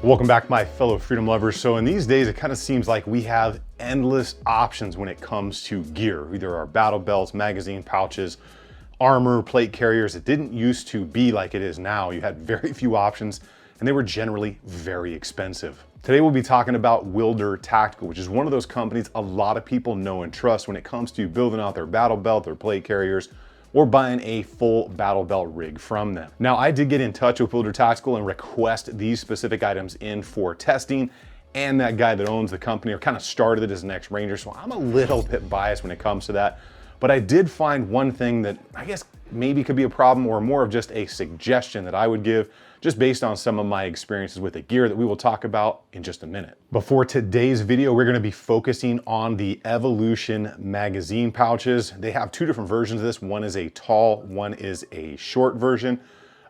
Welcome back, my fellow freedom lovers. So in these days, it kind of seems like we have endless options when it comes to gear. Either our battle belts, magazine pouches, armor, plate carriers. It didn't used to be like it is now. You had very few options and they were generally very expensive. Today we'll be talking about Wilder Tactical, which is one of those companies a lot of people know and trust when it comes to building out their battle belt, their plate carriers, or buying a full battle belt rig from them. Now, I did get in touch with Wilder Tactical and request these specific items in for testing, and that guy that owns the company or kind of started it as an ex-Ranger, so I'm a little bit biased when it comes to that. But I did find one thing that I guess maybe could be a problem, or more of just a suggestion that I would give, just based on some of my experiences with the gear that we will talk about in just a minute. But for today's video, we're gonna be focusing on the Evolution magazine pouches. They have two different versions of this. One is a tall, one is a short version.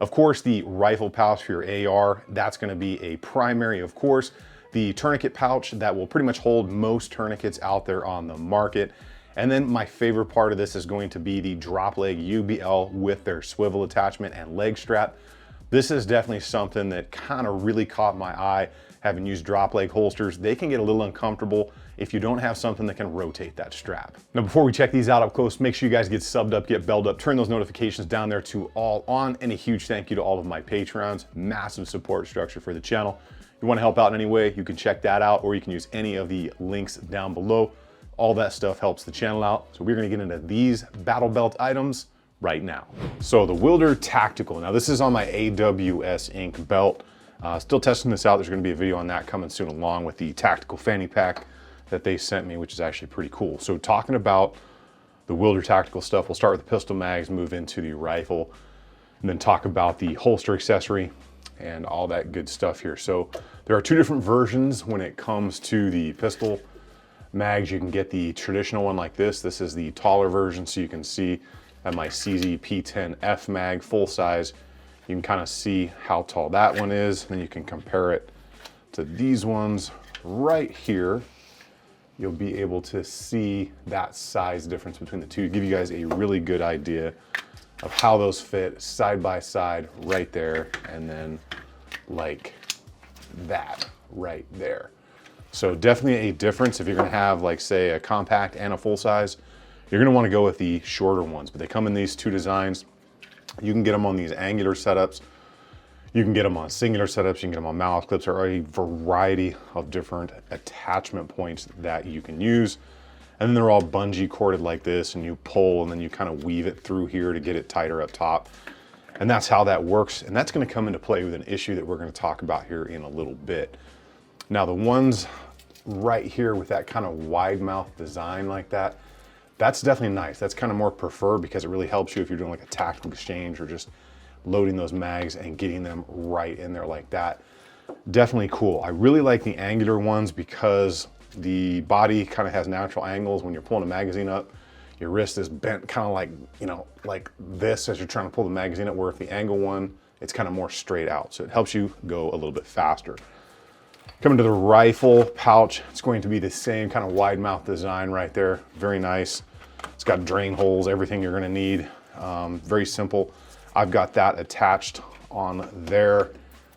Of course, the rifle pouch for your AR, that's gonna be a primary, of course. The tourniquet pouch, that will pretty much hold most tourniquets out there on the market. And then my favorite part of this is going to be the drop leg UBL with their swivel attachment and leg strap. This is definitely something that kind of really caught my eye. Having used drop leg holsters, they can get a little uncomfortable if you don't have something that can rotate that strap. Now, before we check these out up close, make sure you guys get subbed up, get belled up, turn those notifications down there to all on, and a huge thank you to all of my Patreons. Massive support structure for the channel. If you want to help out in any way, you can check that out, or you can use any of the links down below. All that stuff helps the channel out. So we're gonna get into these battle belt items right now. So the Wilder Tactical. Now this is on my AWS Inc. belt. Still testing this out. There's gonna be a video on that coming soon, along with the tactical fanny pack that they sent me, which is actually pretty cool. So talking about the Wilder Tactical stuff, we'll start with the pistol mags, move into the rifle, and then talk about the holster accessory and all that good stuff here. So there are two different versions when it comes to the pistol mags. You can get the traditional one like this. This is the taller version, so you can see at my CZ P10F mag full size, you can kind of see how tall that one is. Then you can compare it to these ones right here. You'll be able to see that size difference between the two, give you guys a really good idea of how those fit side by side right there, and then like that right there. So definitely a difference. If you're gonna have, like, say, a compact and a full size, you're gonna wanna go with the shorter ones, but they come in these two designs. You can get them on these angular setups. You can get them on singular setups. You can get them on mouth clips, or a variety of different attachment points that you can use. And then they're all bungee corded like this, and you pull and then you kind of weave it through here to get it tighter up top. And that's how that works. And that's gonna come into play with an issue that we're gonna talk about here in a little bit. Now the ones right here with that kind of wide mouth design like that, that's definitely nice. That's kind of more preferred because it really helps you if you're doing like a tactical exchange or just loading those mags and getting them right in there like that. Definitely cool. I really like the angular ones because the body kind of has natural angles. When you're pulling a magazine up, your wrist is bent kind of like, you know, like this as you're trying to pull the magazine up, where if the angle one, it's kind of more straight out. So it helps you go a little bit faster. Coming to the rifle pouch, it's going to be the same kind of wide mouth design right there. Very nice. It's got drain holes, everything you're gonna need. Very simple. I've got that attached on their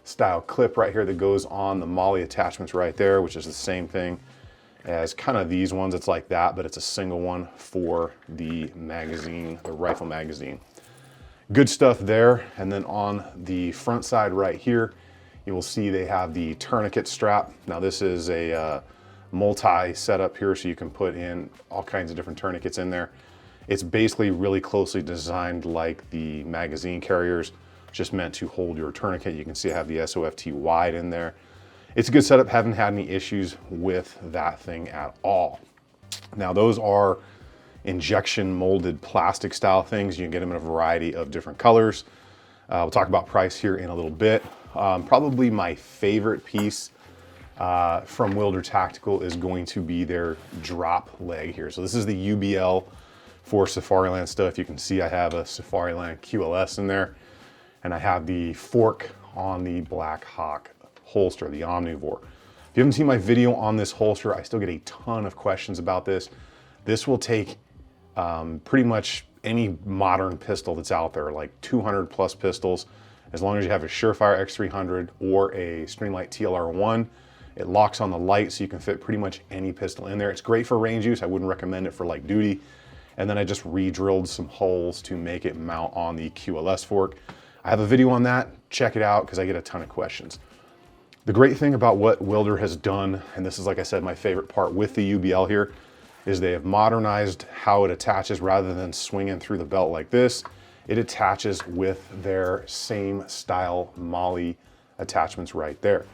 style clip right here that goes on the MOLLE attachments right there, which is the same thing as kind of these ones. It's like that, but it's a single one for the magazine, the rifle magazine. Good stuff there. And then on the front side right here, you will see they have the tourniquet strap. Now this is a multi setup here, so you can put in all kinds of different tourniquets in there. It's basically really closely designed like the magazine carriers, just meant to hold your tourniquet. You can see I have the SOFT wide in there. It's a good setup. Haven't had any issues with that thing at all. Now those are injection molded plastic style things. You can get them in a variety of different colors. We'll talk about price here in a little bit. Probably my favorite piece from Wilder Tactical is going to be their drop leg here. So this is the UBL for Safariland stuff. You can see I have a Safariland QLS in there, and I have the fork on the Black Hawk holster, the Omnivore. If you haven't seen my video on this holster, I still get a ton of questions about this. This will take pretty much any modern pistol that's out there, like 200 plus pistols, As long as you have a Surefire X300 or a Streamlight TLR1, it locks on the light so you can fit pretty much any pistol in there. It's great for range use. I wouldn't recommend it for light duty. And then I just re-drilled some holes to make it mount on the QLS fork. I have a video on that. Check it out because I get a ton of questions. The great thing about what Wilder has done, and this is, like I said, my favorite part with the UBL here, is they have modernized how it attaches. Rather than swinging through the belt like this, it attaches with their same style MOLLE attachments right there.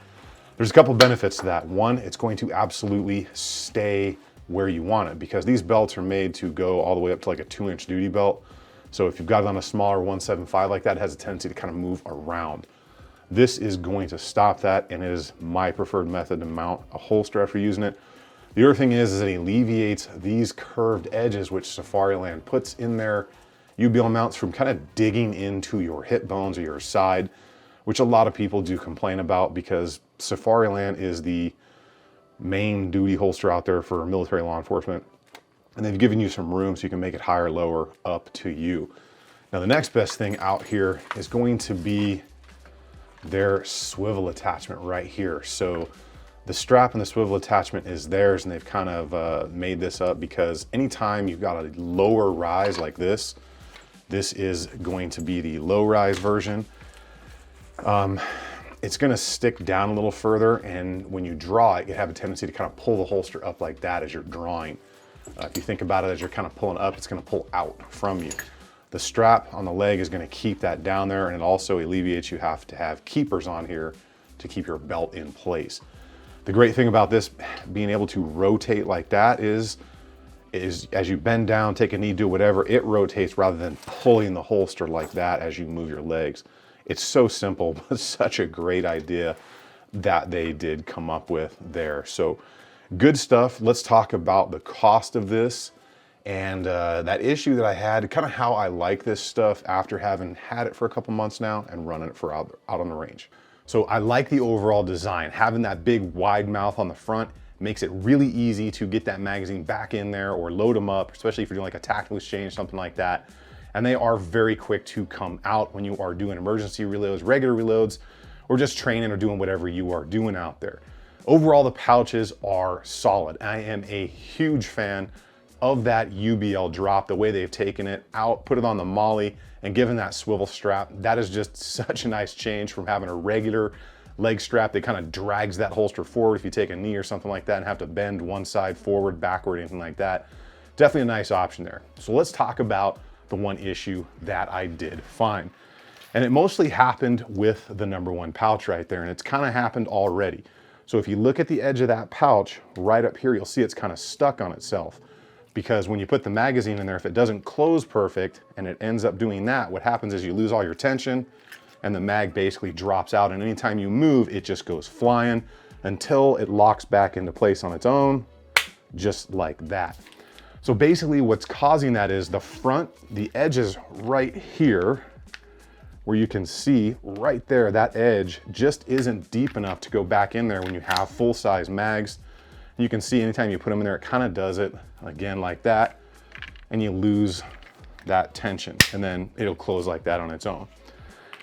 There's a couple benefits to that. One, it's going to absolutely stay where you want it because these belts are made to go all the way up to like a 2-inch duty belt. So if you've got it on a smaller 175 like that, it has a tendency to kind of move around. This is going to stop that, and it is my preferred method to mount a holster after using it. The other thing is it alleviates these curved edges which Safariland puts in their UBL mounts from kind of digging into your hip bones or your side, which a lot of people do complain about because Safariland is the main duty holster out there for military law enforcement. And they've given you some room so you can make it higher, lower, up to you. Now the next best thing out here is going to be their swivel attachment right here. So the strap and the swivel attachment is theirs, and they've kind of made this up because anytime you've got a lower rise like this, this is going to be the low rise version. It's gonna stick down a little further, and when you draw it, you have a tendency to kind of pull the holster up like that as you're drawing. If you think about it as you're kind of pulling up, it's gonna pull out from you. The strap on the leg is gonna keep that down there, and it also alleviates you have to have keepers on here to keep your belt in place. The great thing about this being able to rotate like that is as you bend down, take a knee, do whatever, it rotates rather than pulling the holster like that as you move your legs. It's so simple, but such a great idea that they did come up with there. So good stuff. Let's talk about the cost of this and that issue that I had, kind of how I like this stuff after having had it for a couple months now and running it for out on the range. So I like the overall design. Having that big wide mouth on the front makes it really easy to get that magazine back in there or load them up, especially if you're doing like a tactical exchange, something like that. And they are very quick to come out when you are doing emergency reloads, regular reloads, or just training or doing whatever you are doing out there. Overall, the pouches are solid. I am a huge fan of that UBL drop, the way they've taken it out, put it on the MOLLE, and given that swivel strap. That is just such a nice change from having a regular leg strap that kind of drags that holster forward if you take a knee or something like that and have to bend one side forward, backward, anything like that. Definitely a nice option there. So let's talk about the one issue that I did find. And it mostly happened with the #1 pouch right there, and it's kind of happened already. So if you look at the edge of that pouch right up here, you'll see it's kind of stuck on itself, because when you put the magazine in there, if it doesn't close perfect and it ends up doing that, what happens is you lose all your tension and the mag basically drops out, and anytime you move, it just goes flying until it locks back into place on its own, just like that. So basically what's causing that is the front, the edges right here, where you can see right there, that edge just isn't deep enough to go back in there when you have full-size mags. You can see anytime you put them in there, it kind of does it again like that, and you lose that tension, and then it'll close like that on its own.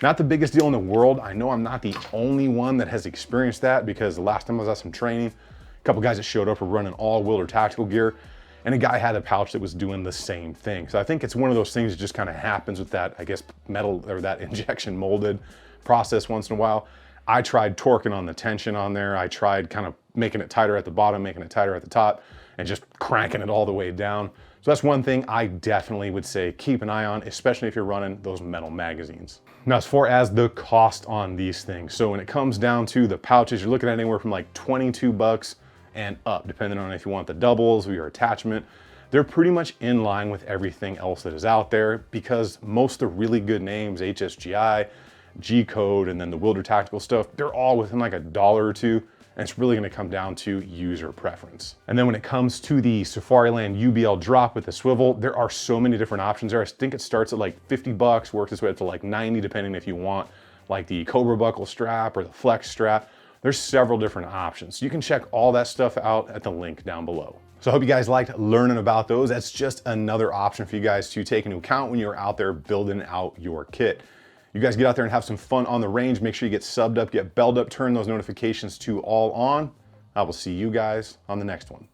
Not the biggest deal in the world. I know I'm not the only one that has experienced that, because the last time I was at some training, a couple guys that showed up were running all Wilder tactical gear, and a guy had a pouch that was doing the same thing. So I think it's one of those things that just kind of happens with that, I guess, metal or that injection molded process once in a while. I tried torquing on the tension on there. I tried kind of making it tighter at the bottom, making it tighter at the top, and just cranking it all the way down. So that's one thing I definitely would say keep an eye on, especially if you're running those metal magazines. Now, as far as the cost on these things, so when it comes down to the pouches, you're looking at anywhere from like 22 bucks and up, depending on if you want the doubles or your attachment. They're pretty much in line with everything else that is out there, because most of the really good names, HSGI, G-Code, and then the Wilder tactical stuff, they're all within like $1 or $2, and it's really gonna come down to user preference. And then when it comes to the Safariland UBL drop with the swivel, there are so many different options there. I think it starts at like 50 bucks, works its way up to like 90, depending if you want like the Cobra buckle strap or the flex strap. There's several different options. So you can check all that stuff out at the link down below. So I hope you guys liked learning about those. That's just another option for you guys to take into account when you're out there building out your kit. You guys get out there and have some fun on the range. Make sure you get subbed up, get belled up, turn those notifications to all on. I will see you guys on the next one.